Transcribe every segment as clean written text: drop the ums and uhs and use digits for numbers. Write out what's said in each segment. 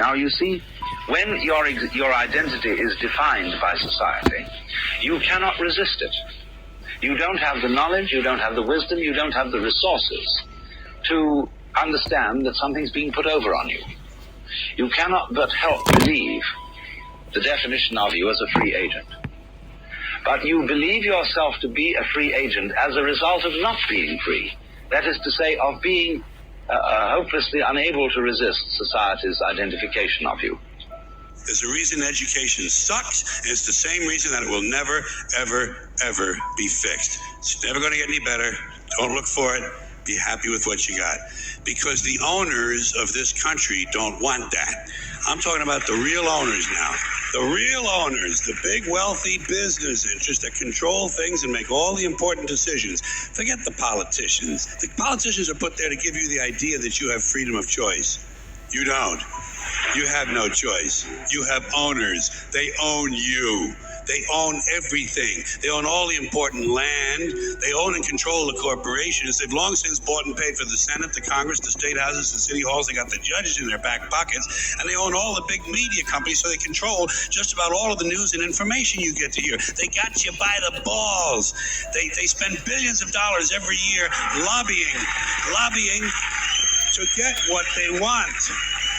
Now, you see, when your identity is defined by society, you cannot resist it. You don't have the knowledge, you don't have the wisdom, you don't have the resources to understand that something's being put over on you. You cannot but help believe the definition of you as a free agent. But you believe yourself to be a free agent as a result of not being free. That is to say, of being hopelessly unable to resist society's identification of you. There's a reason education sucks, and it's the same reason that it will never, ever, ever be fixed. It's never going to get any better. Don't look for it. Be happy with what you got. Because the owners of this country don't want that. I'm talking about the real owners now. The real owners, the big wealthy business interests that control things and make all the important decisions. Forget the politicians. The politicians are put there to give you the idea that you have freedom of choice. You don't. You have no choice. You have owners. They own you. They own everything. They own all the important land. They own and control the corporations. They've long since bought and paid for the Senate, the Congress, the state houses, the city halls. They got the judges in their back pockets. And they own all the big media companies, so they control just about all of the news and information you get to hear. They got you by the balls. They spend billions of dollars every year lobbying to get what they want.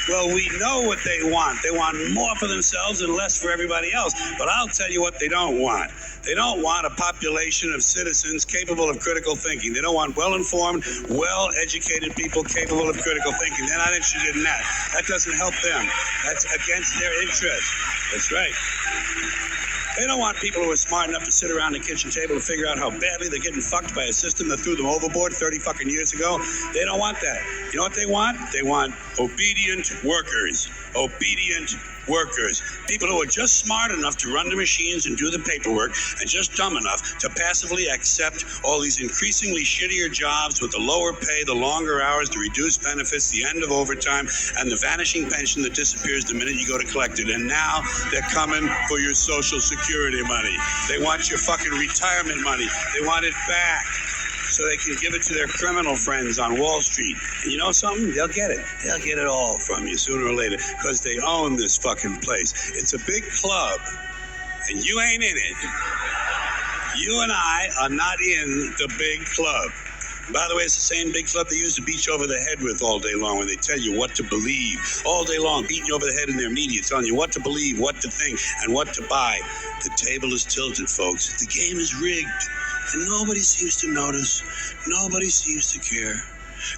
Well, we know what they want. They want more for themselves and less for everybody else. But I'll tell you what they don't want. They don't want a population of citizens capable of critical thinking. They don't want well-informed, well-educated people capable of critical thinking. They're not interested in that. That doesn't help them. That's against their interest. That's right. They don't want people who are smart enough to sit around the kitchen table to figure out how badly they're getting fucked by a system that threw them overboard 30 fucking years ago. They don't want that. You know what they want? They want obedient workers. Obedient workers. People who are just smart enough to run the machines and do the paperwork and just dumb enough to passively accept all these increasingly shittier jobs with the lower pay, the longer hours, the reduced benefits, the end of overtime, and the vanishing pension that disappears the minute you go to collect it. And now they're coming for your Social Security money. They want your fucking retirement money. They want it back so they can give it to their criminal friends on Wall Street. And you know something? They'll get it. They'll get it all from you sooner or later because they own this fucking place. It's a big club, and you ain't in it. You and I are not in the big club. By the way, it's the same big club they used to beat you over the head with all day long when they tell you what to believe. All day long, beating you over the head in their media, telling you what to believe, what to think, and what to buy. The table is tilted, folks. The game is rigged. And nobody seems to notice. Nobody seems to care.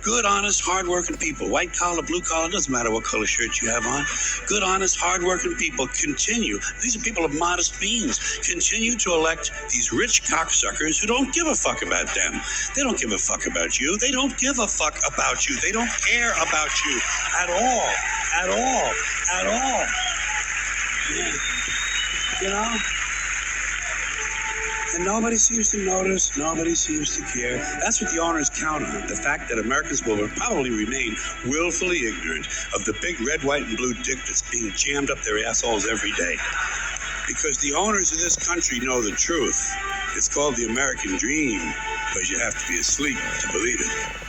Good, honest, hard-working people, white collar, blue collar, doesn't matter what color shirt you have on. Good, honest, hard-working people continue. These are people of modest means. Continue to elect these rich cocksuckers who don't give a fuck about them. They don't give a fuck about you. They don't give a fuck about you. They don't care about you at all. At all. At all. Yeah. You know? And nobody seems to notice, nobody seems to care. That's what the owners count on, the fact that Americans will probably remain willfully ignorant of the big red, white, and blue dick that's being jammed up their assholes every day. Because the owners of this country know the truth. It's called the American dream, because you have to be asleep to believe it.